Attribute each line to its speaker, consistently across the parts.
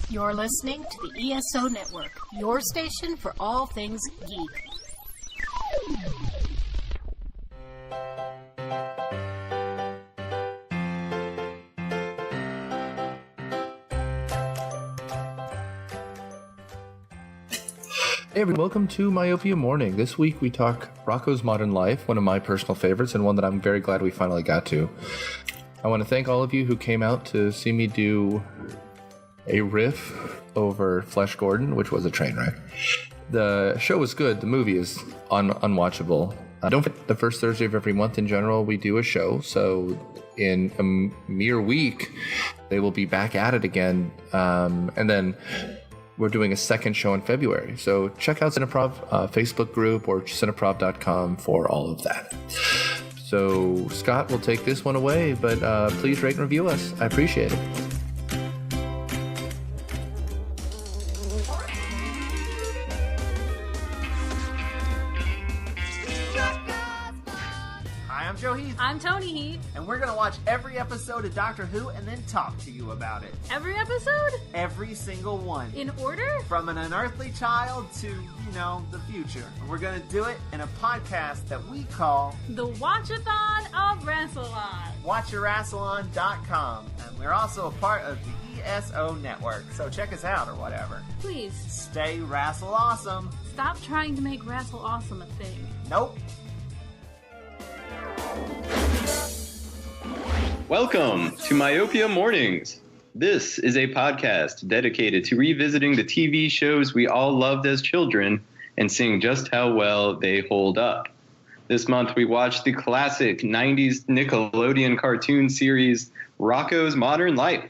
Speaker 1: You're listening to the ESO Network, your station for all things geek.
Speaker 2: Hey everyone, welcome to Myopia Morning. This week we talk Rocko's Modern Life, one of my personal favorites and one that I'm very glad we finally got to. I want to thank all of you who came out to see me do a riff over Flesh Gordon, which was a train wreck. The show was good. The movie is unwatchable. Don't forget, the first Thursday of every month in general, we do a show. So in a mere week, they will be back at it again. And then we're doing a second show in February. So check out Cineprov Facebook group or cineprov.com for all of that. So Scott will take this one away, but please rate and review us. I appreciate it.
Speaker 3: I'm Tony Heath.
Speaker 4: And we're going to watch every episode of Doctor Who and then talk to you about it.
Speaker 3: Every episode?
Speaker 4: Every single one.
Speaker 3: In order?
Speaker 4: From an unearthly child to, the future. And we're going to do it in a podcast that we call
Speaker 3: The Watchathon of Rassilon.
Speaker 4: WatchYourRassilon.com. And we're also a part of the ESO Network. So check us out or whatever.
Speaker 3: Please.
Speaker 4: Stay Rassle Awesome.
Speaker 3: Stop trying to make Rassle Awesome a thing.
Speaker 4: Nope.
Speaker 5: Welcome to Myopia Mornings. This is a podcast dedicated to revisiting the TV shows we all loved as children and seeing just how well they hold up. This month we watched the classic 90s Nickelodeon cartoon series Rocko's Modern Life,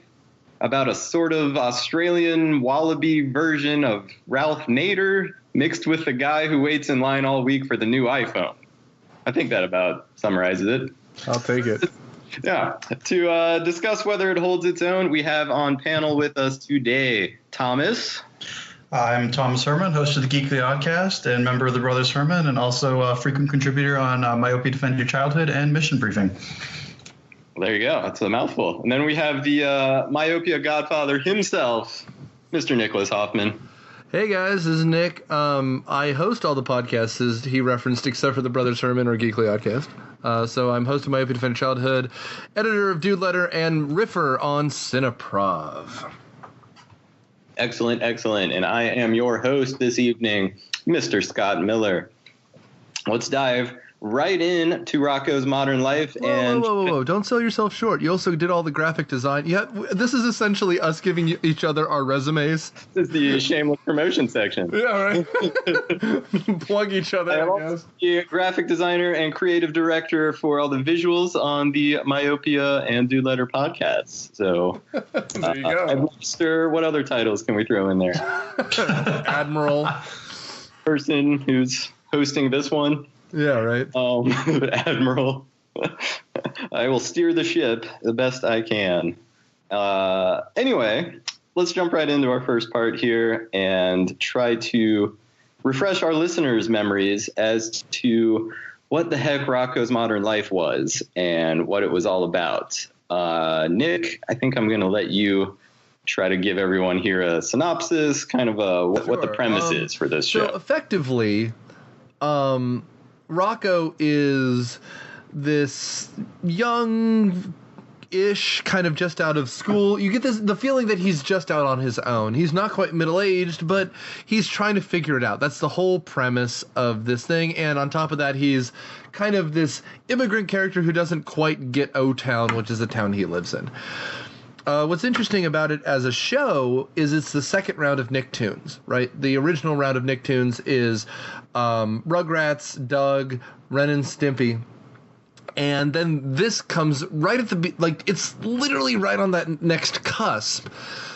Speaker 5: about a sort of Australian wallaby version of Ralph Nader mixed with the guy who waits in line all week for the new iPhone. I think that about summarizes it.
Speaker 2: I'll take it.
Speaker 5: Yeah. To discuss whether it holds its own, we have on panel with us today Thomas.
Speaker 6: I'm Thomas Herman, host of the Geekly Oddcast and member of the Brothers Herman, and also a frequent contributor on Myopia Defend Your Childhood and Mission Briefing.
Speaker 5: Well, there you go. That's a mouthful. And then we have the Myopia Godfather himself, Mr. Nicholas Hoffman.
Speaker 2: Hey guys, this is Nick. I host all the podcasts as he referenced, except for the Brothers Herman or Geekly Oddcast. So I'm host of Myopia Defend Childhood, editor of Dude Letter, and riffer on Cineprov.
Speaker 5: Excellent, excellent. And I am your host this evening, Mr. Scott Miller. Let's dive right in to Rocko's Modern Life.
Speaker 2: Whoa. Don't sell yourself short. You also did all the graphic design. Yeah, this is essentially us giving each other our resumes.
Speaker 5: This is the shameless promotion section.
Speaker 2: Yeah, right. Plug each other, I guess.
Speaker 5: The graphic designer and creative director for all the visuals on the Myopia and Dude Letter podcasts. So,
Speaker 2: there you go.
Speaker 5: Sir, what other titles can we throw in there?
Speaker 2: Admiral.
Speaker 5: Person who's hosting this one.
Speaker 2: Yeah, right.
Speaker 5: Admiral. I will steer the ship the best I can. Anyway, let's jump right into our first part here and try to refresh our listeners' memories as to what the heck Rocko's Modern Life was and what it was all about. Nick, I think I'm going to let you try to give everyone here a synopsis, kind of what the premise is for this show.
Speaker 2: So effectively, Rocko is this young-ish, kind of just out of school. You get the feeling that he's just out on his own. He's not quite middle-aged, but he's trying to figure it out. That's the whole premise of this thing. And on top of that, he's kind of this immigrant character who doesn't quite get O-Town, which is the town he lives in. What's interesting about it as a show is it's the second round of Nicktoons, right? The original round of Nicktoons is Rugrats, Doug, Ren and Stimpy. And then this comes right at it's literally right on that next cusp.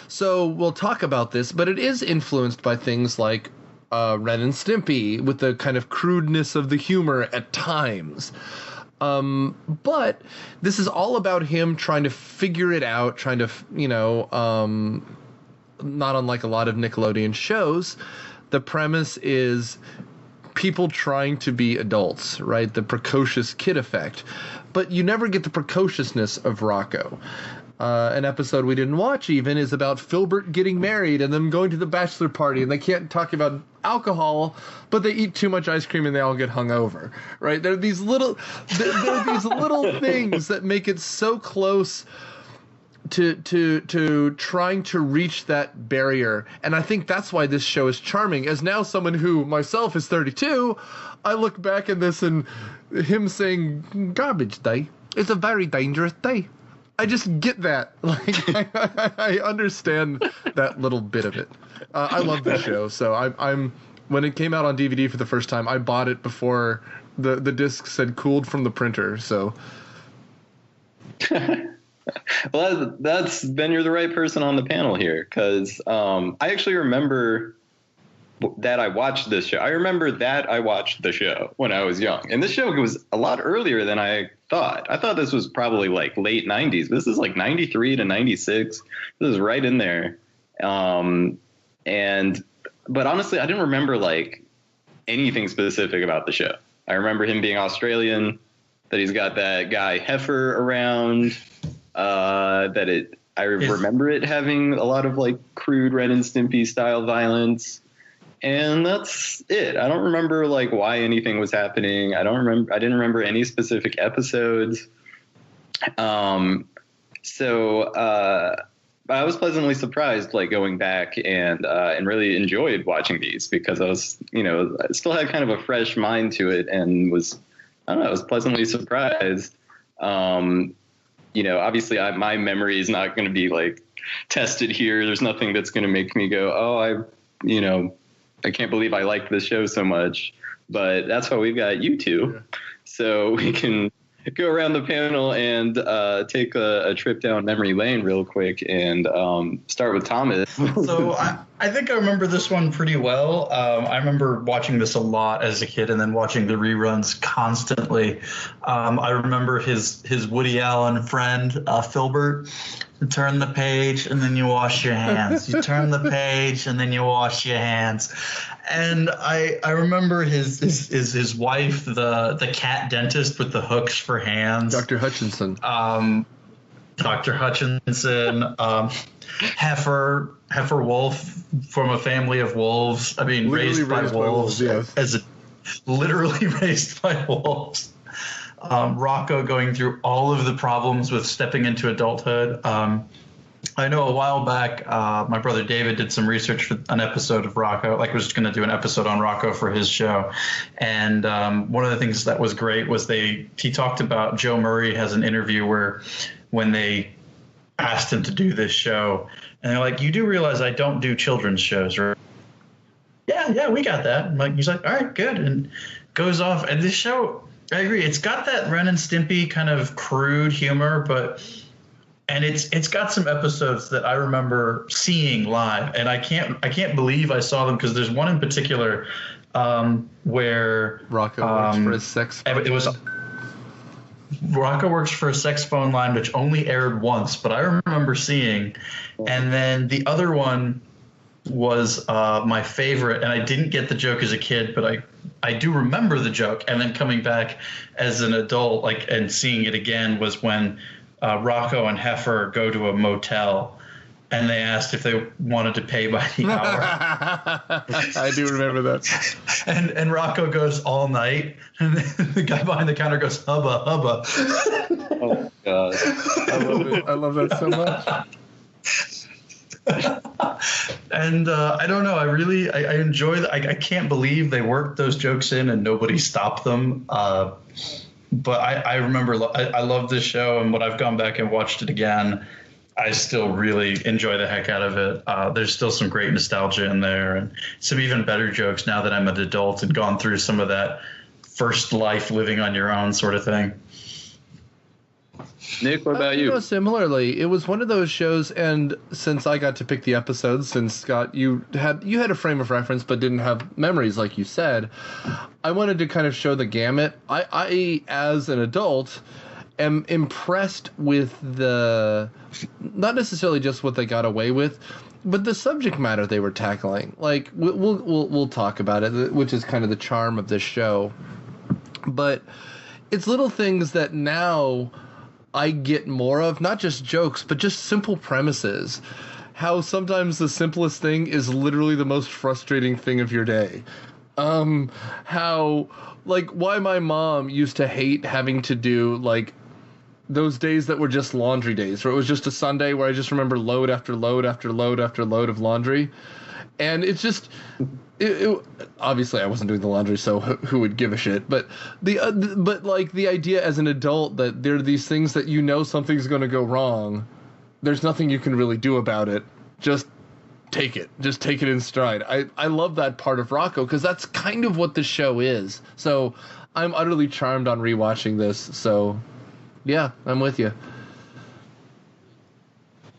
Speaker 2: So we'll talk about this, but it is influenced by things like Ren and Stimpy with the kind of crudeness of the humor at times. But this is all about him trying to figure it out, trying to, not unlike a lot of Nickelodeon shows, the premise is people trying to be adults, right? The precocious kid effect. But you never get the precociousness of Rocko. An episode we didn't watch even is about Filbert getting married and them going to the bachelor party, and they can't talk about alcohol, but they eat too much ice cream and they all get hungover, right? There are these little things that make it so close to trying to reach that barrier. And I think that's why this show is charming. As now someone who myself is 32, I look back at this and him saying garbage day. It's a very dangerous day. I just get that. Like, I understand that little bit of it. I love the show. So I'm when it came out on DVD for the first time, I bought it before the disc said cooled from the printer. So.
Speaker 5: Well, then you're the right person on the panel here, because I actually remember that I watched this show. I remember that I watched the show when I was young, and this show was a lot earlier than I thought. I thought this was probably like late 90s. This is like 93 to 96. This is right in there. But honestly, I didn't remember like anything specific about the show. I remember him being Australian, that he's got that guy Heifer around, I remember it having a lot of like crude Ren and Stimpy style violence. And that's it. I don't remember like why anything was happening. I didn't remember any specific episodes. But I was pleasantly surprised, like going back and really enjoyed watching these, because I was, I still had kind of a fresh mind to it, and I was pleasantly surprised. Obviously my memory is not going to be like tested here. There's nothing that's going to make me go, oh, I can't believe I liked this show so much. But that's why we've got you two. Yeah. So we can go around the panel and take a trip down memory lane real quick, and start with Thomas.
Speaker 6: So I think I remember this one pretty well. I remember watching this a lot as a kid, and then watching the reruns constantly. I remember his Woody Allen friend, Filbert. You turn the page and then you wash your hands. You turn the page and then you wash your hands. And I remember his wife, the cat dentist with the hooks for hands.
Speaker 2: Dr. Hutchinson.
Speaker 6: Dr. Hutchinson. Heifer Wolf from a family of wolves. I mean, raised by wolves. Yes. Literally raised by wolves. Rocko going through all of the problems with stepping into adulthood. I know a while back, my brother David did some research for an episode of Rocko. Like, was going to do an episode on Rocko for his show. And one of the things that was great was he talked about Joe Murray has an interview where when they asked him to do this show, and they're like, you do realize I don't do children's shows, right? Yeah, we got that. He's like, all right, good. And goes off. And this show, I agree. It's got that Ren and Stimpy kind of crude humor, and it's got some episodes that I remember seeing live, and I can't believe I saw them, because there's one in particular where
Speaker 2: Rocko works for a sex phone line.
Speaker 6: Rocko works for a sex phone line, which only aired once, but I remember seeing. And then the other one was my favorite, and I didn't get the joke as a kid, but I do remember the joke, and then coming back as an adult, and seeing it again, was when Rocko and Heifer go to a motel, and they asked if they wanted to pay by the hour.
Speaker 2: I do remember that.
Speaker 6: And Rocko goes all night, and the guy behind the counter goes, hubba, hubba.
Speaker 5: Oh, God.
Speaker 2: I love that so much.
Speaker 6: And I don't know. I enjoy that. I can't believe they worked those jokes in and nobody stopped them. But I remember I love this show, and when I've gone back and watched it again, I still really enjoy the heck out of it. There's still some great nostalgia in there, and some even better jokes now that I'm an adult and gone through some of that first life living on your own sort of thing.
Speaker 5: Nick, what about you?
Speaker 2: Similarly, it was one of those shows, and since I got to pick the episodes, since Scott, you had a frame of reference but didn't have memories like you said, I wanted to kind of show the gamut. I as an adult, am impressed with not necessarily just what they got away with, but the subject matter they were tackling. Like, we'll talk about it, which is kind of the charm of this show. But it's little things that now I get more of, not just jokes, but just simple premises. How sometimes the simplest thing is literally the most frustrating thing of your day. How, like, why my mom used to hate having to do, like, those days that were just laundry days, where it was just a Sunday where I just remember load after load after load after load of laundry. And it's just, obviously I wasn't doing the laundry, so who would give a shit? But the idea as an adult that there are these things that you know something's going to go wrong, there's nothing you can really do about it. Just take it. Just take it in stride. I love that part of Rocko, because that's kind of what the show is. So I'm utterly charmed on rewatching this. So yeah, I'm with you.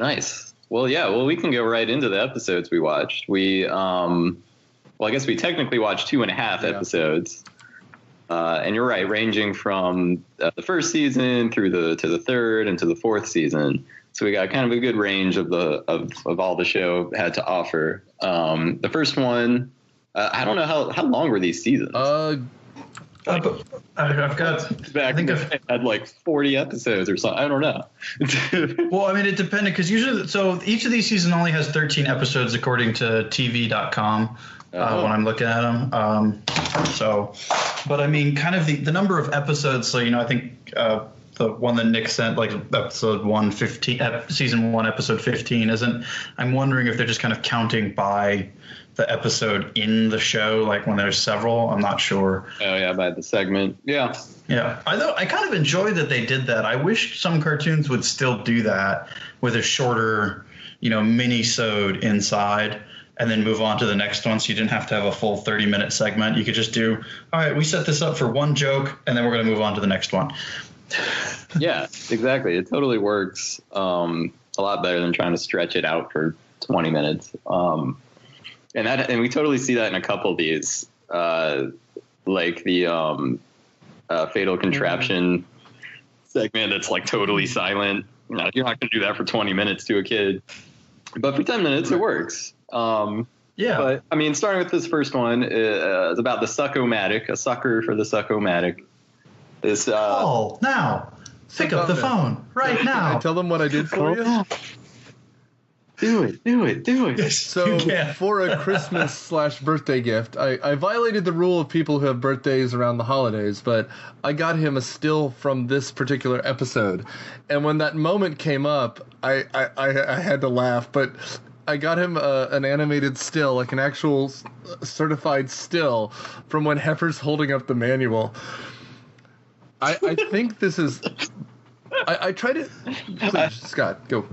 Speaker 5: Nice. Well, yeah. Well, we can go right into the episodes we watched. I guess we technically watched 2.5 episodes. And you're right, ranging from the first season through to the third and to the fourth season. So we got kind of a good range of all the show had to offer. The first one, I don't know how long were these seasons?
Speaker 6: I've got.
Speaker 5: I think I've had like 40 episodes or something. I don't know.
Speaker 6: Well, I mean, it depended, because usually, so each of these seasons only has 13 episodes according to TV.com. When I'm looking at them. But I mean, kind of the number of episodes. So, I think the one that Nick sent, like episode 115, season 1, episode 15, isn't. I'm wondering if they're just kind of counting by the episode in the show, like when there's several. I'm not sure.
Speaker 5: Oh yeah, by the segment. Yeah.
Speaker 6: Yeah. I kind of enjoyed that they did that. I wish some cartoons would still do that with a shorter, mini-sode inside, and then move on to the next one, so you didn't have to have a full 30-minute segment. You could just do, all right, we set this up for one joke, and then we're going to move on to the next one.
Speaker 5: Yeah, exactly. It totally works a lot better than trying to stretch it out for 20 minutes. And we totally see that in a couple of these, like the Fatal Contraption segment that's like totally silent. You're not going to do that for 20 minutes to a kid. But for 10 minutes, it works.
Speaker 6: Yeah.
Speaker 5: But, I mean, starting with this first one, it's about the Sucko-matic, a sucker for the Sucko-matic. This,
Speaker 6: call now. Pick up the phone right now.
Speaker 2: I tell them what I did for you.
Speaker 5: Do it.
Speaker 2: So for a Christmas/birthday gift, I violated the rule of people who have birthdays around the holidays, but I got him a still from this particular episode. And when that moment came up, I had to laugh, but I got him an animated still, like an actual certified still from when Heifer's holding up the manual. I think this is... I tried it... Please, Scott, go.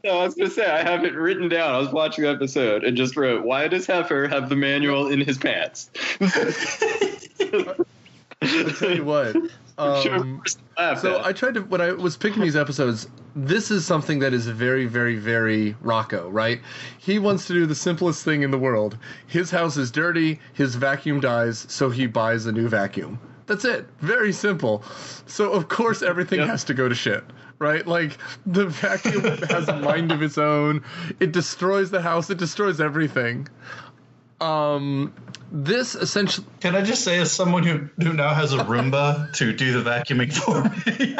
Speaker 5: No, I was going to say, I have it written down. I was watching the episode and just wrote, why does Heifer have the manual in his pants?
Speaker 2: I'll tell you what. So I tried to, when I was picking these episodes, this is something that is very, very, very Rocko, right? He wants to do the simplest thing in the world. His house is dirty, his vacuum dies, so he buys a new vacuum. That's it. Very simple. So, of course, everything has to go to shit, right? Like, the vacuum has a mind of its own. It destroys the house. It destroys everything. This essentially...
Speaker 6: Can I just say, as someone who now has a Roomba to do the vacuuming for me,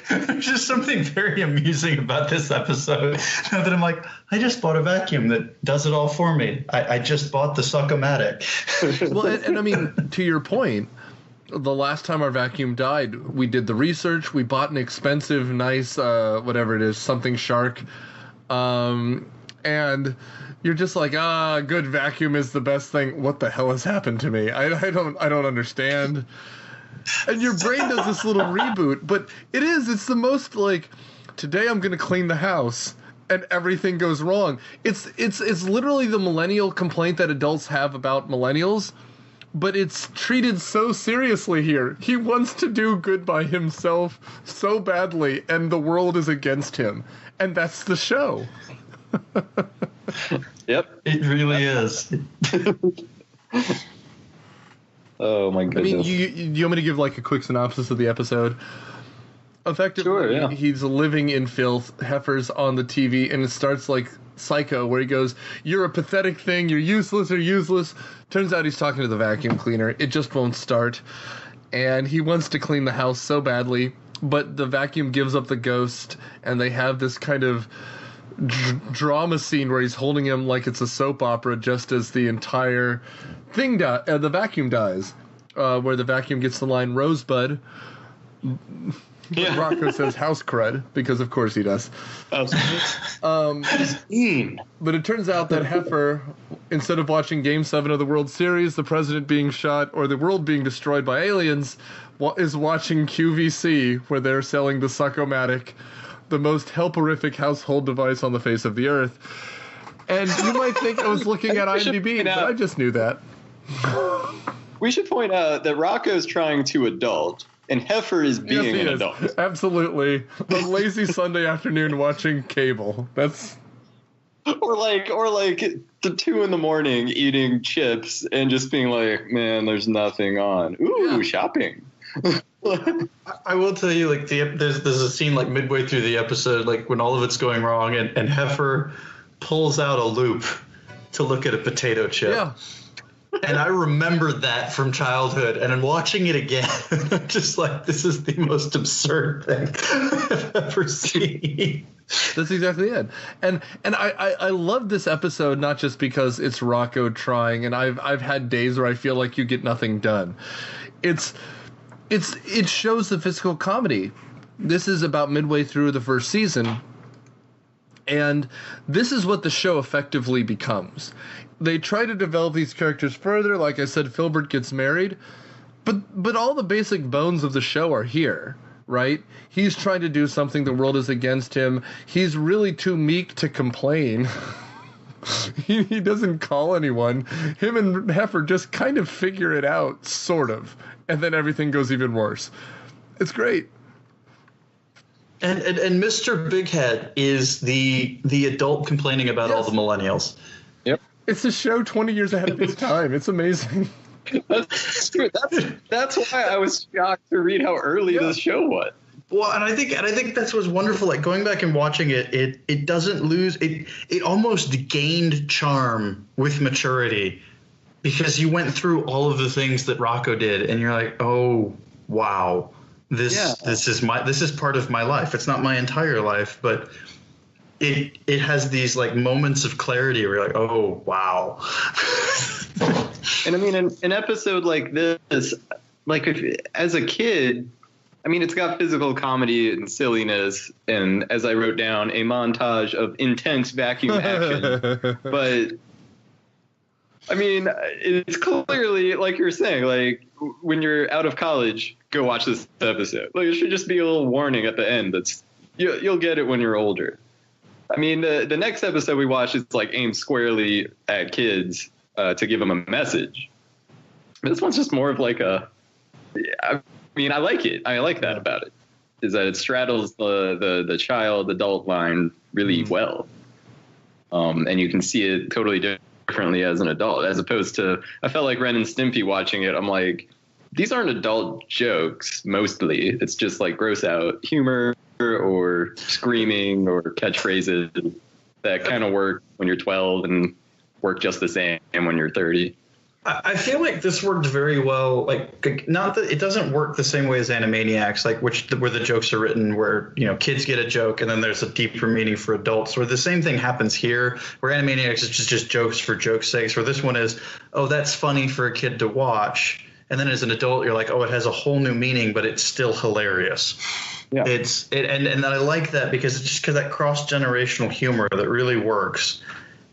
Speaker 6: there's just something very amusing about this episode. Now that I'm like, I just bought a vacuum that does it all for me. I just bought the Sucko-matic.
Speaker 2: Well, and I mean, to your point, the last time our vacuum died, we did the research. We bought an expensive, nice, whatever it is, something shark. And you're just like, good vacuum is the best thing. What the hell has happened to me? I don't understand. And your brain does this little reboot, but it's the most like, today I'm going to clean the house and everything goes wrong. It's literally the millennial complaint that adults have about millennials, but it's treated so seriously here. He wants to do good by himself so badly, and the world is against him. And that's the show.
Speaker 5: Yep.
Speaker 6: It really is.
Speaker 5: Oh my goodness.
Speaker 2: I mean, you want me to give like a quick synopsis of the episode? Effectively,
Speaker 5: sure, yeah.
Speaker 2: He's living in filth. Heifer's on the TV, and it starts like Psycho, where he goes, "You're a pathetic thing. You're useless or useless." Turns out he's talking to the vacuum cleaner. It just won't start. and he wants to clean the house so badly, but the vacuum gives up the ghost, and they have this kind of drama scene where he's holding him like it's a soap opera, just as the entire thing the vacuum dies, where the vacuum gets the line "Rosebud." Yeah. Rocko says house crud, because of course he does. But it turns out that Heifer, instead of watching Game 7 of the World Series, the president being shot, or the world being destroyed by aliens, is watching QVC, where they're selling the Suckomatic, the most helporific household device on the face of the earth. And you might think I was looking at IMDb, but I just knew that.
Speaker 5: We should point out that Rocko's trying to adult, and Heifer is being an adult.
Speaker 2: Absolutely. A lazy Sunday afternoon watching cable. That's...
Speaker 5: Or like the 2 a.m. eating chips and just being like, man, there's nothing on. Ooh, shopping.
Speaker 6: I will tell you, like, there's a scene like midway through the episode, like when all of it's going wrong, and Heifer pulls out a loop to look at a potato chip.
Speaker 2: Yeah.
Speaker 6: And I remember that from childhood, and in watching it again, I'm just like, this is the most absurd thing I've ever seen.
Speaker 2: That's exactly it. And I love this episode, not just because it's Rocko trying, and I've had days where I feel like you get nothing done. It shows the physical comedy. This is about midway through the first season, and this is what the show effectively becomes. They try to develop these characters further. Like I said, Filbert gets married, but all the basic bones of the show are here, right? He's trying to do something, the world is against him. He's really too meek to complain. He doesn't call anyone. Him and Heifer just kind of figure it out, sort of, and then everything goes even worse. It's great.
Speaker 6: And Mr. Bighead is the adult complaining about all the millennials.
Speaker 5: Yep.
Speaker 2: It's a show 20 years ahead of its time. It's amazing.
Speaker 5: That's true. That's why I was shocked to read how early this show was.
Speaker 6: Well, and I think that's what's wonderful. Like, going back and watching it doesn't lose. It almost gained charm with maturity, because you went through all of the things that Rocko did, and you're like, oh wow, this is part of my life. It's not my entire life, but it has these like moments of clarity where you're like, oh wow.
Speaker 5: And I mean, an episode like this, like as a kid, I mean, it's got physical comedy and silliness, and as I wrote down, a montage of intense vacuum action. But I mean, it's clearly, like you're saying, like when you're out of college, go watch this episode. Like, it should just be a little warning at the end. That's you'll get it when you're older. I mean, the next episode we watch is like aimed squarely at kids to give them a message. This one's just more of like I mean, I like it. I like that about it, is that it straddles the child adult line really well, and you can see it totally differently as an adult, as opposed to, I felt like Ren and Stimpy watching it. I'm like, these aren't adult jokes mostly. It's just like gross out humor or screaming or catchphrases that kind of work when you're 12 and work just the same when you're 30.
Speaker 6: I feel like this worked very well. Like, not that it doesn't work the same way as Animaniacs, like where the jokes are written, where, you know, kids get a joke and then there's a deeper meaning for adults. Where the same thing happens here, where Animaniacs is just jokes for joke's sake. Where this one is, oh, that's funny for a kid to watch, and then as an adult, you're like, oh, it has a whole new meaning, but it's still hilarious. Yeah. And I like that because it's just because that cross-generational humor that really works.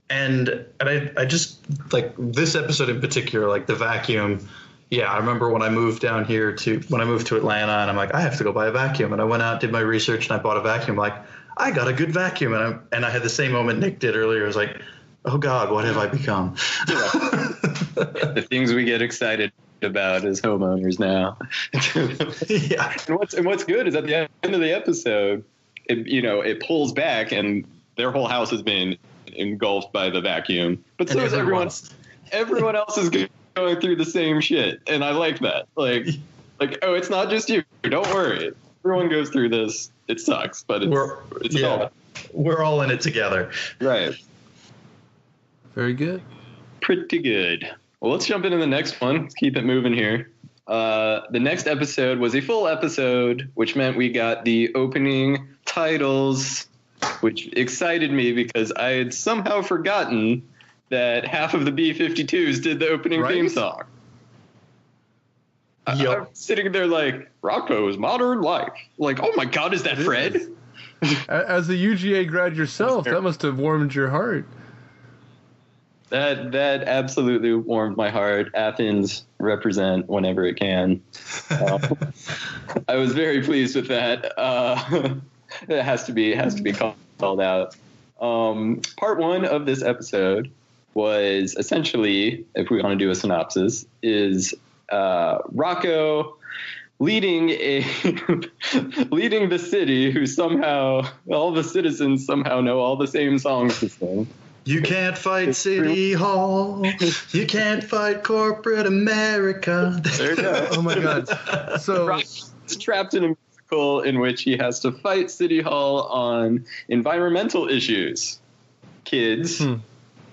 Speaker 6: And I just like this episode in particular, like the vacuum. Yeah, I remember when I moved to Atlanta, and I'm like, I have to go buy a vacuum. And I went out, did my research, and I bought a vacuum. Like, I got a good vacuum. And I had the same moment Nick did earlier. I was like, oh God, what have I become?
Speaker 5: The things we get excited about as homeowners now.
Speaker 6: Yeah.
Speaker 5: And what's good is at the end of the episode, it pulls back, and their whole house has been engulfed by the vacuum, but so is everyone else is going through the same shit, and I like that. Like oh, it's not just you, don't worry, everyone goes through this. It sucks, but
Speaker 6: we're all in it together.
Speaker 5: Right.
Speaker 2: Very good.
Speaker 5: Pretty good. Well, let's jump into the next one. Let's keep it moving here. The next episode was a full episode, which meant we got the opening titles, which excited me because I had somehow forgotten that half of the B-52s did the opening theme song.
Speaker 6: Yep.
Speaker 5: I'm sitting there like, Rocko's Modern Life. Like, oh my God, is that Fred?
Speaker 2: As a UGA grad yourself, that must have warmed your heart.
Speaker 5: That absolutely warmed my heart. Athens represent whenever it can. I was very pleased with that. It has to be called out. Part one of this episode was essentially, if we want to do a synopsis, is Rocko leading the city, who somehow all the citizens somehow know all the same songs to sing.
Speaker 6: You can't fight City Hall. You can't fight corporate America.
Speaker 5: There you go.
Speaker 2: Oh my God! So
Speaker 5: Rocko's trapped in a musical in which he has to fight City Hall on environmental issues. Kids,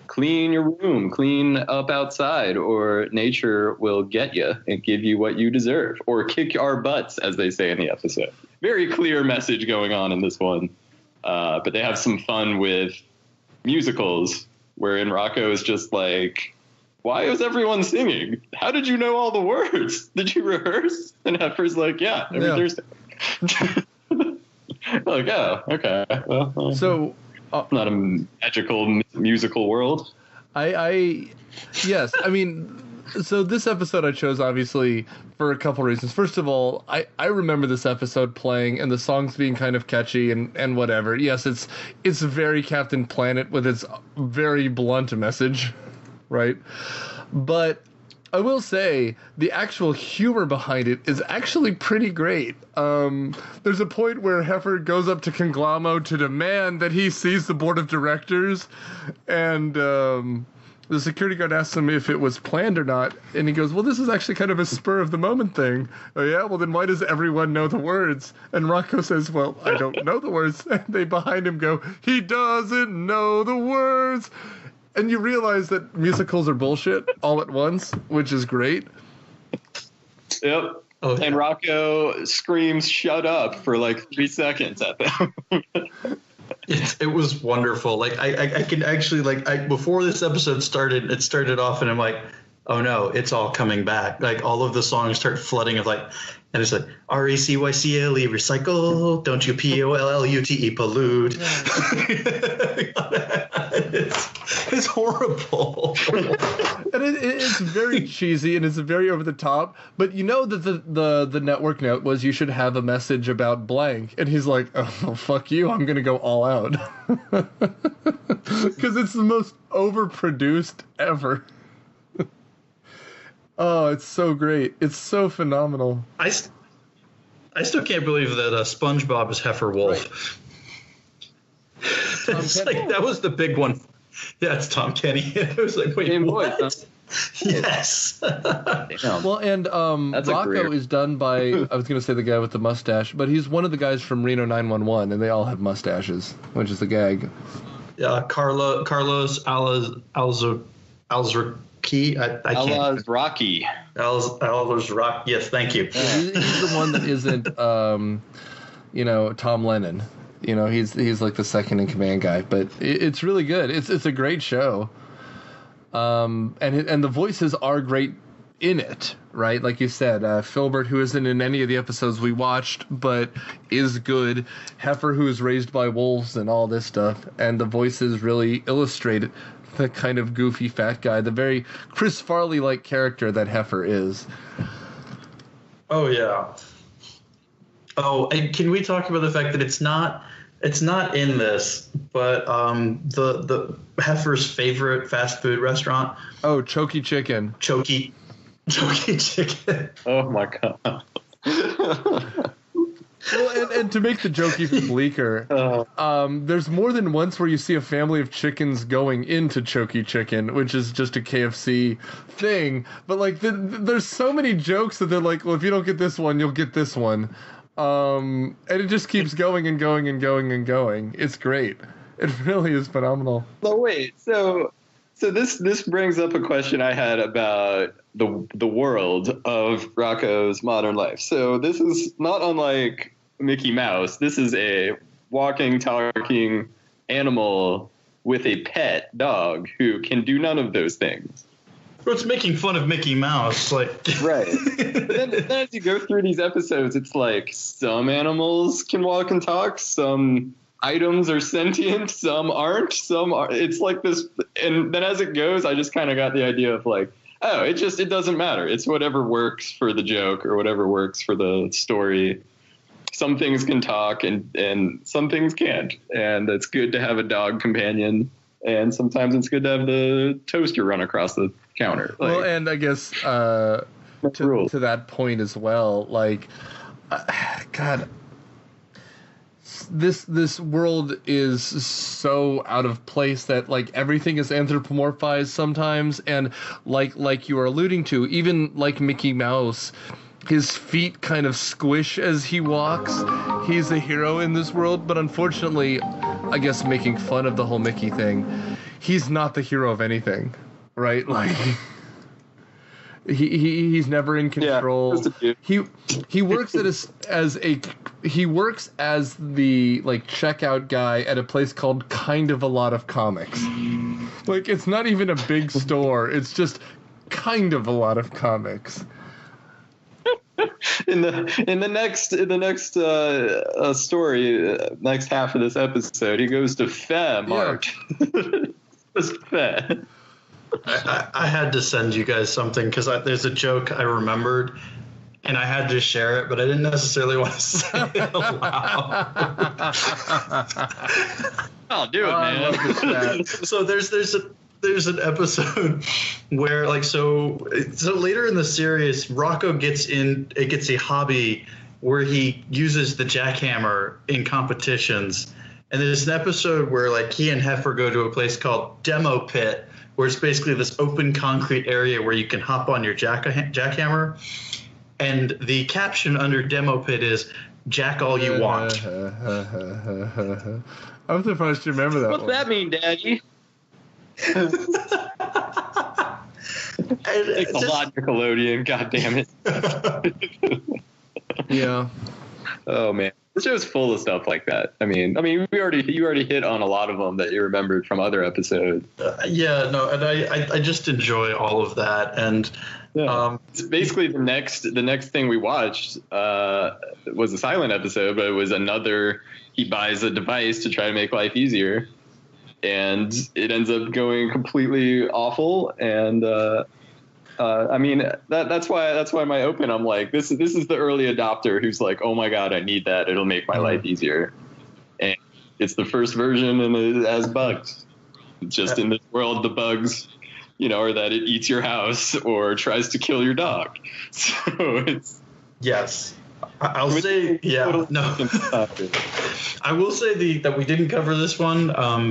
Speaker 5: clean your room, clean up outside, or nature will get you and give you what you deserve, or kick our butts, as they say in the episode. Very clear message going on in this one. But they have some fun with musicals, wherein Rocko is just like, why is everyone singing? How did you know all the words? Did you rehearse? And Heifer's like, yeah, every Thursday. Like, oh, okay. Well,
Speaker 2: so
Speaker 5: not a magical musical world.
Speaker 2: Yes, I mean, so this episode I chose obviously for a couple reasons. First of all, I remember this episode playing and the songs being kind of catchy and whatever. Yes, it's very Captain Planet with its very blunt message, right? But I will say the actual humor behind it is actually pretty great. There's a point where Heifer goes up to Conglamo to demand that he sees the board of directors, and the security guard asks him if it was planned or not, and he goes, well, this is actually kind of a spur of the moment thing. Oh, yeah? Well, then why does everyone know the words? And Rocko says, well, I don't know the words. And they behind him go, he doesn't know the words. And you realize that musicals are bullshit all at once, which is great.
Speaker 5: Yep.
Speaker 6: Oh, yeah.
Speaker 5: And Rocko screams, shut up, for like 3 seconds at them.
Speaker 6: It was wonderful. Like I can actually before this episode started, it started off and I'm like, oh no, it's all coming back. Like all of the songs start flooding of like, and it's like RECYCLE recycle, don't you POLLUTE pollute. It's horrible.
Speaker 2: And it's very cheesy and it's very over the top. But you know that the network note was you should have a message about blank. And he's like, oh, fuck you. I'm going to go all out. Because it's the most overproduced ever. Oh, it's so great. It's so phenomenal.
Speaker 6: I still can't believe that SpongeBob is Heifer Wolf.
Speaker 2: Right.
Speaker 6: It's like, that was the big one. Yeah, it's Tom Kenny. It was like, wait,
Speaker 5: Game
Speaker 6: what?
Speaker 5: Boy, huh?
Speaker 6: Yes.
Speaker 2: Well, and
Speaker 5: That's a
Speaker 2: Rocko
Speaker 5: career.
Speaker 2: is done by, I was going to say the guy with the mustache, but he's one of the guys from Reno 911, and they all have mustaches, which is the gag.
Speaker 6: Carlos Alzarki. I can't.
Speaker 5: Allah's Rocky.
Speaker 6: Al's Rock. Yes, thank you.
Speaker 2: He's the one that isn't, Tom Lennon. He's like the second in command guy, but it's really good. It's a great show. And the voices are great in it, right? Like you said, Filbert, who isn't in any of the episodes we watched, but is good. Heifer, who is raised by wolves and all this stuff. And the voices really illustrate the kind of goofy fat guy, the very Chris Farley-like character that Heifer is.
Speaker 6: Oh, yeah. Oh, and can we talk about the fact that it's not in this, but the Heifer's favorite fast food restaurant?
Speaker 2: Oh, Choky Chicken.
Speaker 6: Choky Chicken.
Speaker 5: Oh my God.
Speaker 2: Well, and to make the joke even bleaker, there's more than once where you see a family of chickens going into Choky Chicken, which is just a KFC thing. But like, there's so many jokes that they're like, well, if you don't get this one, you'll get this one. And it just keeps going and going and going and going. It's great. It really is phenomenal.
Speaker 5: But wait, so this brings up a question I had about the world of Rocko's modern life. So this is not unlike Mickey Mouse. This is a walking, talking animal with a pet dog who can do none of those things.
Speaker 6: Well, it's making fun of Mickey Mouse, like
Speaker 5: right. then as you go through these episodes, it's like some animals can walk and talk, some items are sentient, some aren't, some are. It's like this, and then as it goes, I just kind of got the idea of like, oh, it doesn't matter. It's whatever works for the joke or whatever works for the story. Some things can talk and some things can't, and it's good to have a dog companion. And sometimes it's good to have the toaster run across the counter. Like,
Speaker 2: well, and I guess to that point as well, like, God, this world is so out of place that like everything is anthropomorphized sometimes, and like you are alluding to, even like Mickey Mouse, his feet kind of squish as he walks. He's a hero in this world, but unfortunately, I guess making fun of the whole Mickey thing, he's not the hero of anything, right? Like he's never in control. Yeah, he works he works as the like checkout guy at a place called Kind of a Lot of Comics. Like it's not even a big store. It's just kind of a lot of comics.
Speaker 5: In the next story, next half of this episode, he goes to Mart. Yeah.
Speaker 6: I had to send you guys something because there's a joke I remembered, and I had to share it, but I didn't necessarily want to say it aloud.
Speaker 5: I'll do it, man.
Speaker 6: So there's an episode where like so later in the series, Rocko gets a hobby where he uses the jackhammer in competitions, and there's an episode where like he and Heifer go to a place called Demo Pit, where it's basically this open concrete area where you can hop on your jackhammer, and the caption under Demo Pit is "Jack all you want."
Speaker 2: I'm surprised you remember that.
Speaker 5: What's that mean, Daddy? It's a lot, Nickelodeon. God damn it.
Speaker 2: Yeah.
Speaker 5: Oh man, the show's full of stuff like that. I mean, you already hit on a lot of them that you remembered from other episodes.
Speaker 6: Yeah, no, and I just enjoy all of that, and
Speaker 5: basically the next thing we watched was a silent episode, but it was another. He buys a device to try to make life easier. And it ends up going completely awful, and I mean that's why my open, I'm like, this is the early adopter who's like, oh my god, I need that, it'll make my life easier, and it's the first version and it has bugs. Just in this world, the bugs, are that it eats your house or tries to kill your dog. So it's
Speaker 6: yes. I'll say, yeah, no. I will say that we didn't cover this one,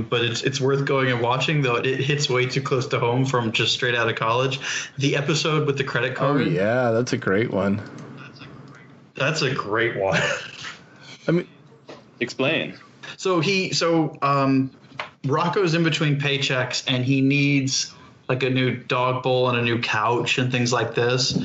Speaker 6: but it's worth going and watching, though it hits way too close to home from just straight out of college. The episode with the credit card.
Speaker 2: Oh, yeah, that's a great one.
Speaker 6: That's a great one.
Speaker 2: I mean,
Speaker 5: explain.
Speaker 6: So Rocko's in between paychecks, and he needs like a new dog bowl and a new couch and things like this.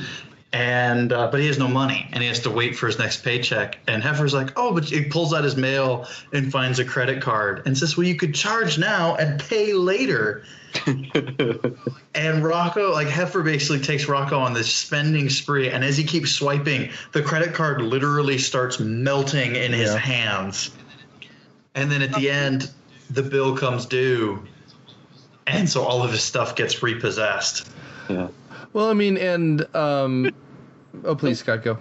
Speaker 6: And but he has no money, and he has to wait for his next paycheck. And Heifer's like, oh, but he pulls out his mail and finds a credit card and says, well, you could charge now and pay later. And Rocko, like Heifer basically takes Rocko on this spending spree, and as he keeps swiping, the credit card literally starts melting in his hands. And then at the end, the bill comes due, and so all of his stuff gets repossessed.
Speaker 5: Yeah.
Speaker 2: Well, I mean, and oh, please, Scott, go.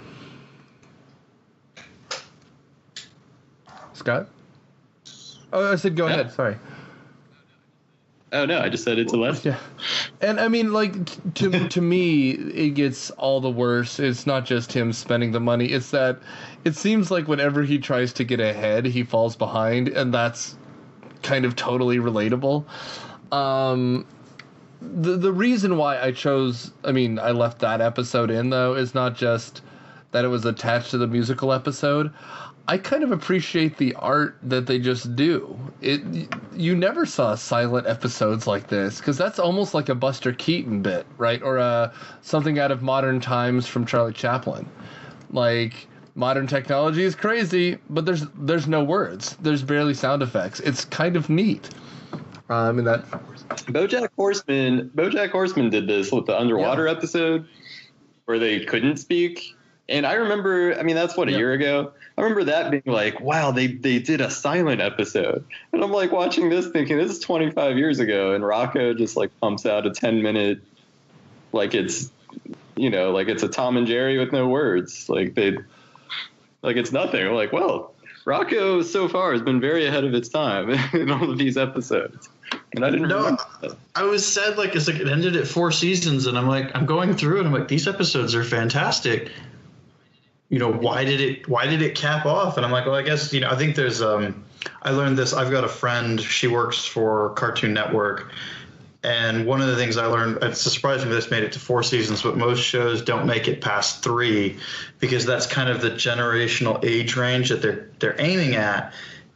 Speaker 2: Scott? Oh, I said go ahead. Sorry.
Speaker 5: Oh no, I just said it's a left.
Speaker 2: Yeah, and I mean, like to me, it gets all the worse. It's not just him spending the money; it's that it seems like whenever he tries to get ahead, he falls behind, and that's kind of totally relatable. The reason why I left that episode in, though, is not just that it was attached to the musical episode. I kind of appreciate the art that they just do. You never saw silent episodes like this, because that's almost like a Buster Keaton bit, right? Or something out of Modern Times from Charlie Chaplin. Like, modern technology is crazy, but there's no words. There's barely sound effects. It's kind of neat. That
Speaker 5: BoJack Horseman did this with the underwater episode where they couldn't speak. And I remember, that's a year ago. I remember that being like, wow, they did a silent episode. And I'm like watching this thinking, this is 25 years ago. And Rocko just like pumps out a 10-minute, like it's a Tom and Jerry with no words. Like it's nothing. I'm like, well, Rocko so far has been very ahead of its time in all of these episodes. And I didn't know.
Speaker 6: I was sad, it ended at 4 seasons, and I'm going through it. I'm like, these episodes are fantastic. Why did it cap off? And I'm like, well, I guess, I think there's, I learned this. I've got a friend, she works for Cartoon Network. And one of the things I learned, it's surprising this made it to 4 seasons, but most shows don't make it past 3 because that's kind of the generational age range that they're aiming at.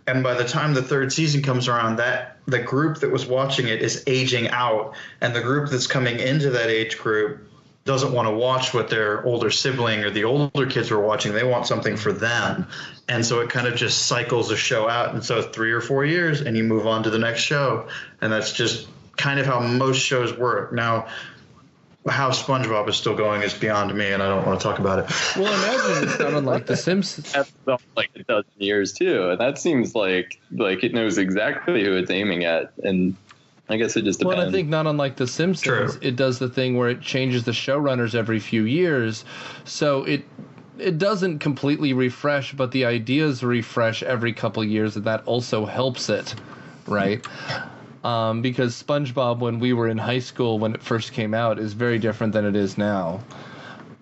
Speaker 6: And by the time the 3rd season comes around, the group that was watching it is aging out, and the group that's coming into that age group doesn't want to watch what their older sibling or the older kids were watching. They want something for them. And so it kind of just cycles the show out. And so 3 or 4 years and you move on to the next show. And that's just kind of how most shows work. Now, how SpongeBob is still going is beyond me, and I don't want to talk about it.
Speaker 2: Well, imagine it's not unlike The Simpsons.
Speaker 5: That's like a dozen years too, and that seems like it knows exactly who it's aiming at, and I guess it just depends.
Speaker 2: Well, I think not unlike The Simpsons, True. It does the thing where it changes the showrunners every few years, so it doesn't completely refresh, but the ideas refresh every couple of years, and that also helps it, right? Because SpongeBob, when we were in high school, when it first came out, is very different than it is now.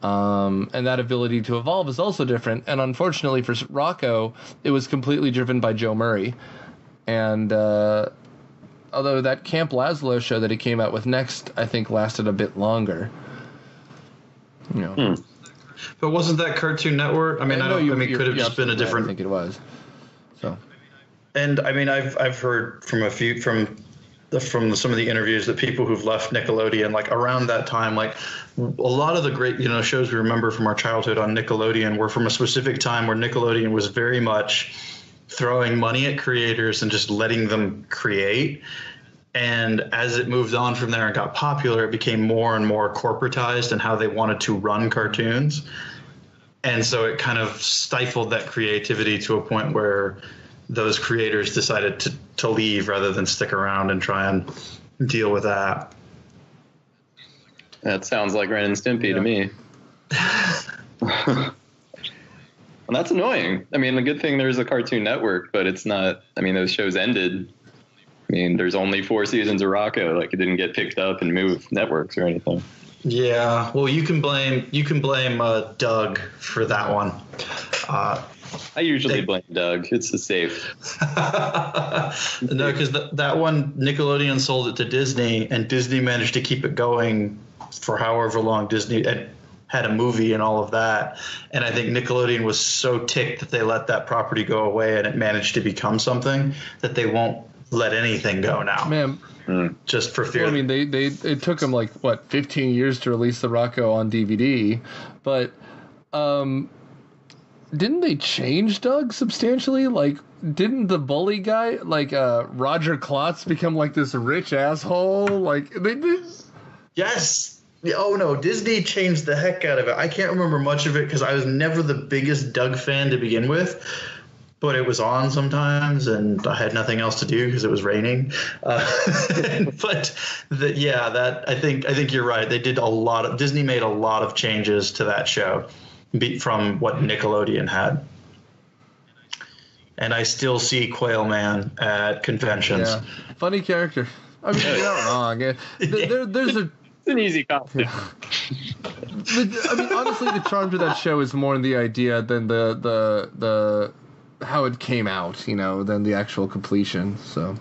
Speaker 2: And that ability to evolve is also different. And unfortunately for Rocko, it was completely driven by Joe Murray. And although that Camp Lazlo show that he came out with next, I think, lasted a bit longer.
Speaker 6: But wasn't that Cartoon Network? It could have just been a different.
Speaker 2: I think it was. So.
Speaker 6: And I've heard from some of the interviews that people who've left Nickelodeon, like around that time, like a lot of the great, shows we remember from our childhood on Nickelodeon were from a specific time where Nickelodeon was very much throwing money at creators and just letting them create. And as it moved on from there and got popular, it became more and more corporatized in how they wanted to run cartoons. And so it kind of stifled that creativity to a point where those creators decided to leave rather than stick around and try and deal with that.
Speaker 5: That sounds like Ren and Stimpy to me. Well, that's annoying. The good thing there's a Cartoon Network, but it's not. Those shows ended. There's only 4 seasons of Rocko. Like, it didn't get picked up and move networks or anything.
Speaker 6: Yeah. Well, you can blame Doug for that one.
Speaker 5: I usually blame Doug. It's the safe.
Speaker 6: No, because that one, Nickelodeon sold it to Disney, and Disney managed to keep it going for however long Disney had a movie and all of that. And I think Nickelodeon was so ticked that they let that property go away, and it managed to become something that they won't let anything go now.
Speaker 2: Man,
Speaker 6: just for fear.
Speaker 2: Well, it took them 15 years to release the Rocko on DVD, but didn't they change Doug substantially? Didn't the bully guy, Roger Klotz, become this rich asshole? They did.
Speaker 6: Yes. Oh no, Disney changed the heck out of it. I can't remember much of it because I was never the biggest Doug fan to begin with. But it was on sometimes, and I had nothing else to do because it was raining. But I think you're right. They did Disney made a lot of changes to that show from what Nickelodeon had. And I still see Quail Man at conventions.
Speaker 2: Yeah. Funny character. You're not wrong. There's a.
Speaker 5: It's an easy costume.
Speaker 2: Honestly, the charm to that show is more in the idea than the how it came out, than the actual completion. So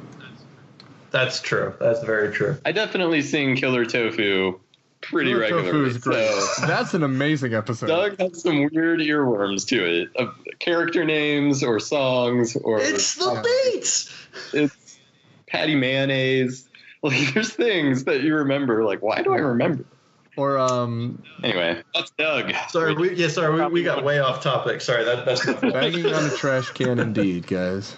Speaker 6: that's true. That's very true.
Speaker 5: I definitely sing Killer Tofu pretty regularly.
Speaker 2: Tofu is great.
Speaker 5: So
Speaker 2: that's an amazing episode.
Speaker 5: Doug has some weird earworms to it of character names or songs or
Speaker 6: it's the beats.
Speaker 5: It's Patty Mayonnaise. Like there's things that you remember. Like why do I remember?
Speaker 2: Or
Speaker 5: Anyway, that's Doug.
Speaker 6: Sorry, we got way off topic. Sorry, that's
Speaker 2: banging on a trash can indeed, guys.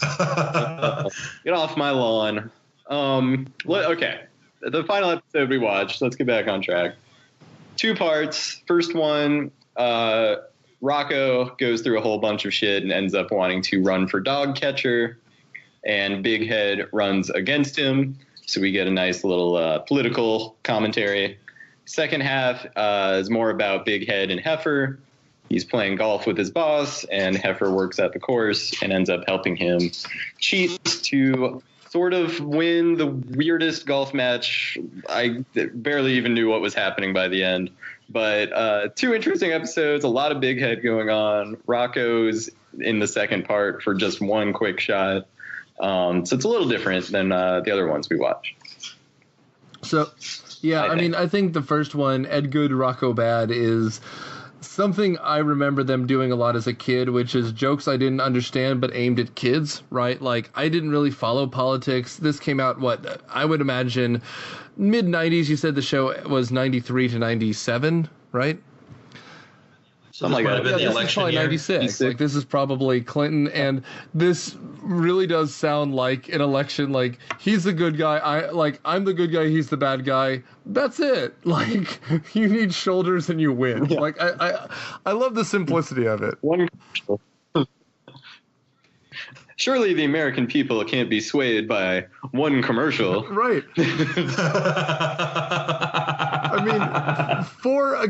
Speaker 5: Get off my lawn. Okay. The final episode we watched, let's get back on track. 2 parts. First one, Rocko goes through a whole bunch of shit and ends up wanting to run for dog catcher, and Big Head runs against him. So we get a nice little political commentary. Second half is more about Big Head and Heifer. He's playing golf with his boss, and Heifer works at the course and ends up helping him cheat to sort of win the weirdest golf match. I barely even knew what was happening by the end. But 2 interesting episodes, a lot of Big Head going on. Rocco's in the second part for just 1 quick shot. So it's a little different than the other ones we watched.
Speaker 2: So, yeah, I think the first one, Ed Good, Rocko Bad, is something I remember them doing a lot as a kid, which is jokes I didn't understand but aimed at kids, right? Like, I didn't really follow politics. This came out, I would imagine mid-90s. You said the show was 93 to 97, right?
Speaker 6: So this might have been the election year.
Speaker 2: 96. Like, this is probably Clinton, and this really does sound like an election. Like, he's the good guy. I'm the good guy. He's the bad guy. That's it. Like, you need shoulders and you win. Yeah. Like, I love the simplicity of it.
Speaker 5: Surely the American people can't be swayed by one commercial.
Speaker 2: Right. I mean, for a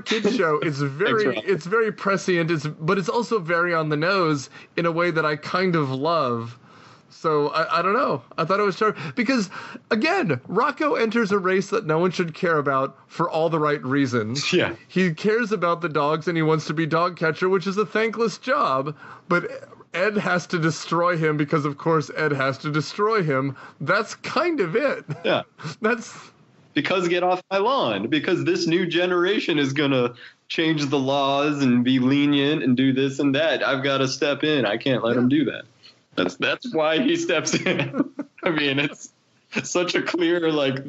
Speaker 2: kid's show, it's very prescient, but it's also very on the nose in a way that I kind of love. So I don't know. I thought it was sharp because, again, Rocko enters a race that no one should care about for all the right reasons.
Speaker 5: Yeah.
Speaker 2: He cares about the dogs and he wants to be dog catcher, which is a thankless job, but Ed has to destroy him because, of course, Ed has to destroy him. That's kind of it.
Speaker 5: Yeah. Because get off my lawn. Because this new generation is going to change the laws and be lenient and do this and that. I've got to step in. I can't let him do that. That's why he steps in. I mean, it's such a clear, like,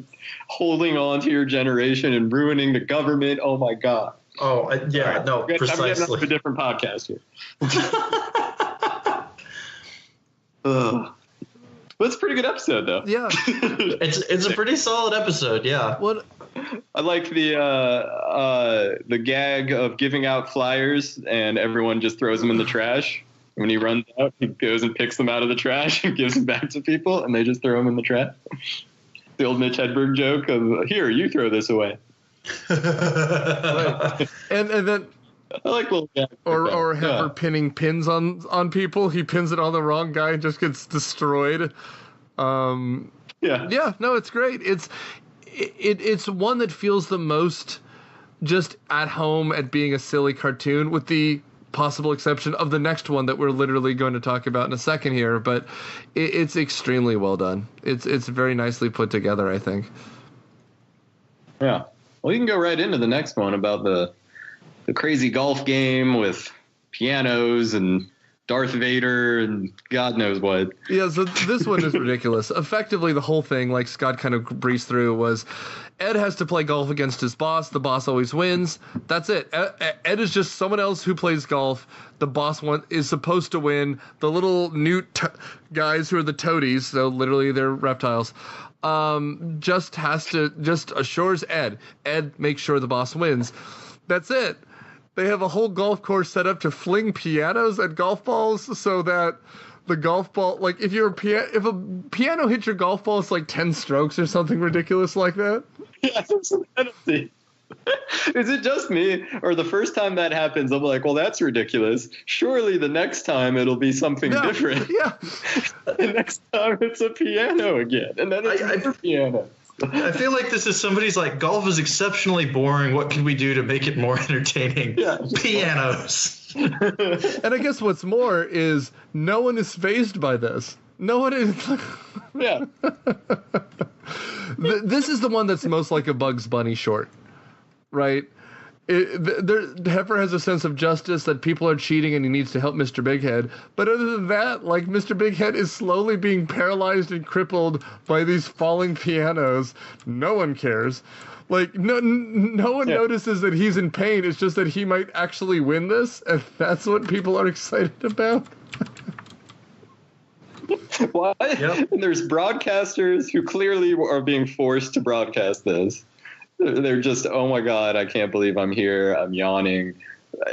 Speaker 5: holding on to your generation and ruining the government. Oh, my God.
Speaker 6: Oh, yeah, no, precisely.
Speaker 5: I'm getting off a different podcast here. But it's a pretty good episode, though.
Speaker 2: Yeah,
Speaker 6: it's a pretty solid episode. Yeah.
Speaker 2: What?
Speaker 5: I like the gag of giving out flyers and everyone just throws them in the trash. When he runs out, he goes and picks them out of the trash and gives them back to people, and they just throw them in the trash. The old Mitch Hedberg joke of here, you throw this away.
Speaker 2: Right. And then.
Speaker 5: I like little gags.
Speaker 2: Or Heifer pinning pins on people. He pins it on the wrong guy and just gets destroyed. Yeah, no, it's great. It's one that feels the most just at home at being a silly cartoon, with the possible exception of the next one that we're literally going to talk about in a second here. But it's extremely well done. It's very nicely put together, I think.
Speaker 5: Yeah. Well, you can go right into the next one about the crazy golf game with pianos and Darth Vader and God knows what.
Speaker 2: Yeah, so this one is ridiculous. Effectively, the whole thing, like Scott kind of breezed through, was Ed has to play golf against his boss. The boss always wins. That's it. Ed is just someone else who plays golf. The boss is supposed to win. The little newt guys who are the toadies, so literally they're reptiles, just assures Ed. Ed makes sure the boss wins. That's it. They have a whole golf course set up to fling pianos at golf balls so that the golf ball, like if a piano hits your golf ball, it's like 10 strokes or something ridiculous like that.
Speaker 5: Yeah, it's a penalty. Is it just me, or the first time that happens, I'm like, well, that's ridiculous. Surely the next time it'll be something different.
Speaker 2: Yeah.
Speaker 5: The next time it's a piano again, and then it's a piano.
Speaker 6: I feel like this is somebody's like, golf is exceptionally boring. What can we do to make it more entertaining?
Speaker 5: Yeah.
Speaker 6: Pianos.
Speaker 2: And I guess what's more is no one is fazed by this. No one is.
Speaker 5: Yeah.
Speaker 2: This is the one that's most like a Bugs Bunny short, right? Heifer has a sense of justice that people are cheating and he needs to help Mr. Bighead. But other than that, like, Mr. Bighead is slowly being paralyzed and crippled by these falling pianos. No one cares. Like, no one notices that he's in pain. It's just that he might actually win this, and that's what people are excited about.
Speaker 5: What? Yep. And there's broadcasters who clearly are being forced to broadcast this. They're just, oh my God, I can't believe I'm here. I'm yawning.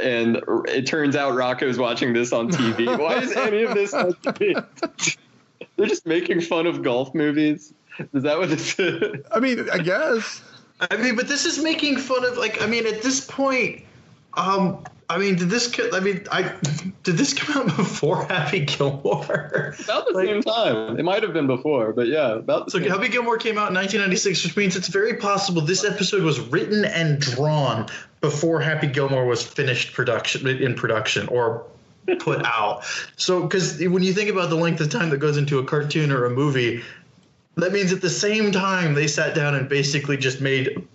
Speaker 5: And it turns out Rocko's watching this on TV. Why is any of this on TV? They're just making fun of golf movies. Is that what this is?
Speaker 2: I mean, I guess.
Speaker 6: I mean, but this is making fun of, like, I mean, at this point, did this come out before Happy Gilmore?
Speaker 5: About the same time. It might have been before, but yeah, about the same.
Speaker 6: Happy Gilmore came out in 1996, which means it's very possible this episode was written and drawn before Happy Gilmore was finished in production or put out. So, because when you think about the length of time that goes into a cartoon or a movie, that means at the same time they sat down and basically just made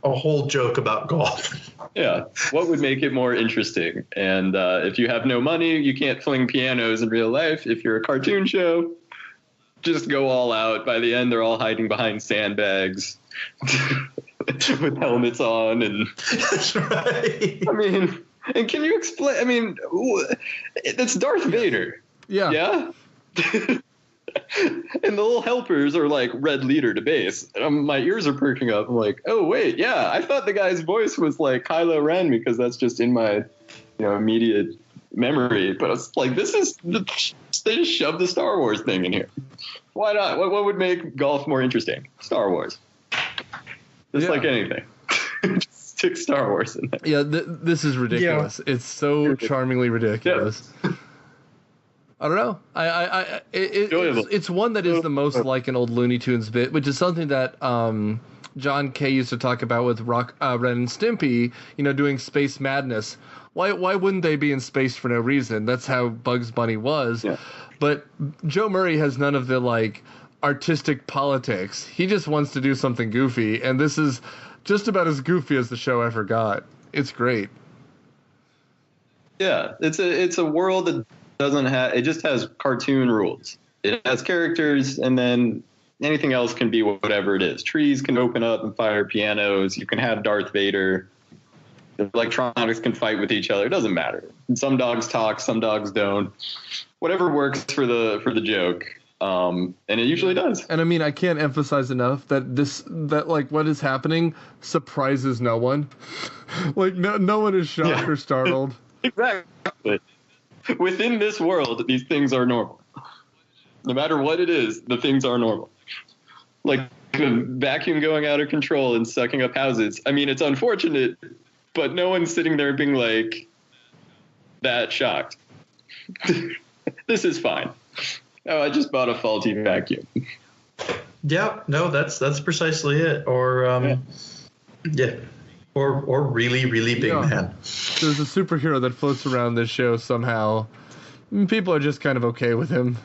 Speaker 6: a whole joke about golf.
Speaker 5: Yeah. What would make it more interesting? And if you have no money, you can't fling pianos in real life. If you're a cartoon show, just go all out. By the end, they're all hiding behind sandbags with helmets on. And
Speaker 6: that's right.
Speaker 5: I mean, and can you explain? I mean, it's Darth Vader.
Speaker 2: Yeah.
Speaker 5: Yeah. And the little helpers are like red leader to base. My ears are perking up. I'm like, oh wait, yeah, I thought the guy's voice was like Kylo Ren because that's just in my, immediate memory. But it's like they just shoved the Star Wars thing in here. Why not? What would make golf more interesting? Star Wars. Just like anything. Just stick Star Wars in there.
Speaker 2: Yeah, this is ridiculous. Yeah. It's so charmingly ridiculous. Yeah. I don't know. It's one that is the most like an old Looney Tunes bit, which is something that John Kay used to talk about with Ren and Stimpy, doing Space Madness. Why wouldn't they be in space for no reason? That's how Bugs Bunny was. Yeah. But Joe Murray has none of the like artistic politics. He just wants to do something goofy, and this is just about as goofy as the show ever got. It's great.
Speaker 5: Yeah, it's a world that it just has cartoon rules. It has characters, and then anything else can be whatever it is. Trees can open up and fire pianos. You can have Darth Vader. The electronics can fight with each other. It doesn't matter. And some dogs talk, some dogs don't. Whatever works for the joke. And it usually does.
Speaker 2: And I mean, I can't emphasize enough that like what is happening surprises no one. Like no one is shocked or startled.
Speaker 5: Exactly. Within this world, these things are normal. No matter what it is, the things are normal. Like the vacuum going out of control and sucking up houses. I mean, it's unfortunate, but no one's sitting there being like that shocked. This is fine. Oh, I just bought a faulty vacuum.
Speaker 6: Yeah, no, that's precisely it. Or yeah. Or really, really big man.
Speaker 2: There's a superhero that floats around this show somehow. People are just kind of okay with him.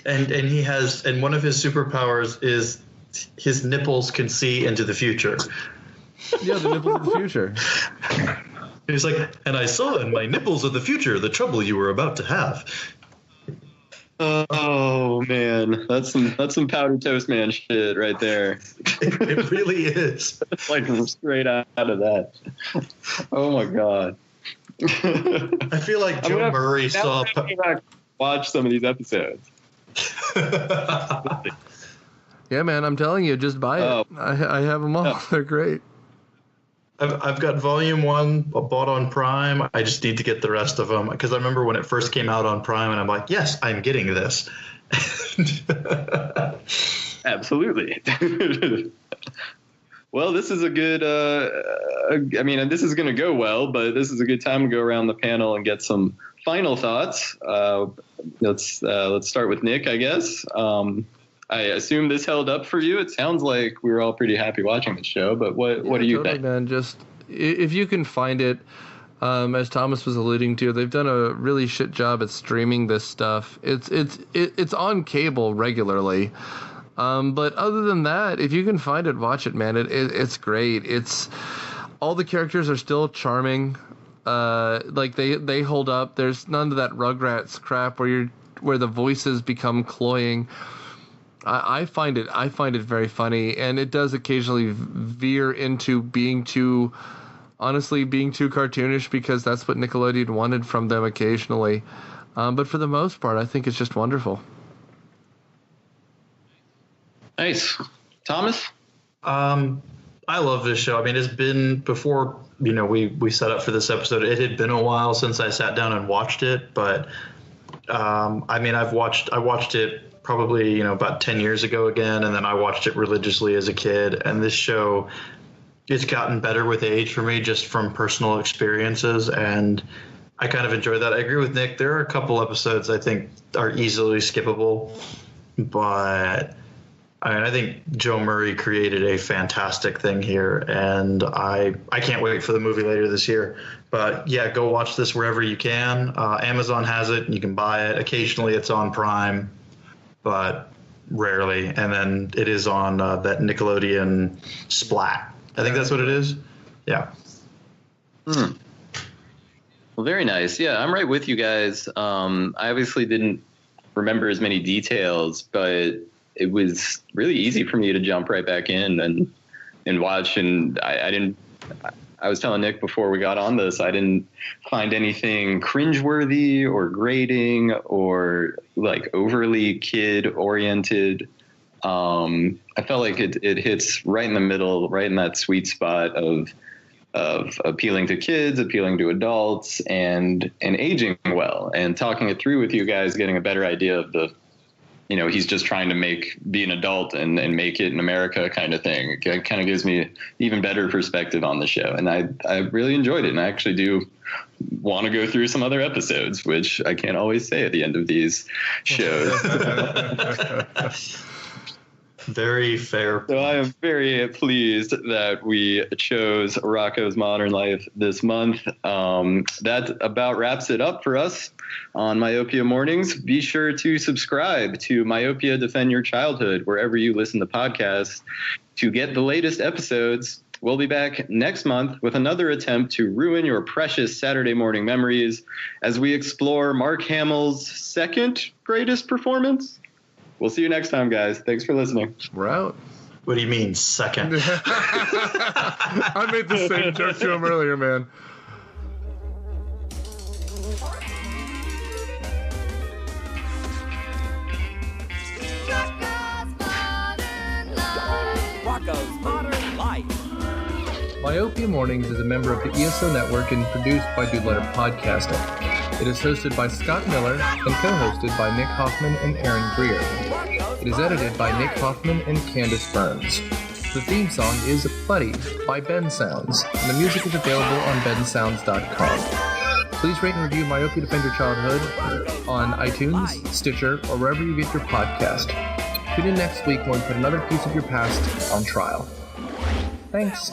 Speaker 6: And one of his superpowers is his nipples can see into the future.
Speaker 2: Yeah, the nipples of the future.
Speaker 6: He's like, and I saw in my nipples of the future the trouble you were about to have.
Speaker 5: Oh man, that's some powdered toast man shit right there.
Speaker 6: It really is.
Speaker 5: Like straight out of that. Oh my god.
Speaker 6: I feel like Joe Murray saw.
Speaker 5: Watch some of these episodes.
Speaker 2: Yeah, man, I'm telling you, just buy it. I have them all. Yeah. They're great.
Speaker 6: I've got Volume 1 bought on Prime. I just need to get the rest of them because I remember when it first came out on Prime, and I'm like, yes, I'm getting this.
Speaker 5: Absolutely. Well, this is a good. I mean, this is going to go well, but this is a good time to go around the panel and get some final thoughts. Let's start with Nick, I guess. I assume this held up for you. It sounds like we were all pretty happy watching the show, but what do you think?
Speaker 2: Man, just if you can find it, As Thomas was alluding to, they've done a really shit job at streaming this stuff. It's on cable regularly. But other than that, if you can find it, watch it, man. It's great. All the characters are still charming. Like they hold up. There's none of that Rugrats crap where the voices become cloying. I find it very funny, and it does occasionally veer into being too cartoonish, because that's what Nickelodeon wanted from them occasionally. But for the most part, I think it's just wonderful.
Speaker 5: Nice. Thomas?
Speaker 6: I love this show. I mean, it's been before, we set up for this episode. It had been a while since I sat down and watched it, but I watched it probably, about 10 years ago again, and then I watched it religiously as a kid. And this show, it's gotten better with age for me, just from personal experiences, and I kind of enjoy that. I agree with Nick. There are a couple episodes I think are easily skippable, but I think Joe Murray created a fantastic thing here, and I can't wait for the movie later this year. But yeah, go watch this wherever you can. Amazon has it, and you can buy it. Occasionally it's on Prime, but rarely. And then it is on that Nickelodeon Splat. I think that's what it is. Yeah.
Speaker 5: Well, very nice. Yeah, I'm right with you guys. I obviously didn't remember as many details, but it was really easy for me to jump right back in and watch. And I was telling Nick before we got on this, I didn't find anything cringeworthy or grating or like overly kid oriented. I felt like it hits right in the middle, right in that sweet spot of appealing to kids, appealing to adults, and aging well, and talking it through with you guys, getting a better idea of the, he's just trying to be an adult and make it in America kind of thing. It kind of gives me an even better perspective on the show. And I really enjoyed it. And I actually do want to go through some other episodes, which I can't always say at the end of these shows.
Speaker 6: Very fair.
Speaker 5: So I am very pleased that we chose Rocko's Modern Life this month. That about wraps it up for us on Myopia Mornings. Be sure to subscribe to Myopia Defend Your Childhood wherever you listen to podcasts to get the latest episodes. We'll be back next month with another attempt to ruin your precious Saturday morning memories as we explore Mark Hamill's second greatest performance. We'll see you next time, guys. Thanks for listening.
Speaker 2: We're out.
Speaker 6: What do you mean, second?
Speaker 2: I made the same joke to him earlier, man.
Speaker 7: Rocko's Modern Life.
Speaker 2: Myopia Mornings is a member of the ESO Network and produced by Dude Letter Podcasting. It is hosted by Scott Miller and co-hosted by Nick Hoffman and Aaron Greer. It is edited by Nick Hoffman and Candace Burns. The theme song is Buddy by Ben Sounds, and the music is available on bensounds.com. Please rate and review Myopia Defend Your Childhood on iTunes, Stitcher, or wherever you get your podcast. Tune in next week when we put another piece of your past on trial. Thanks.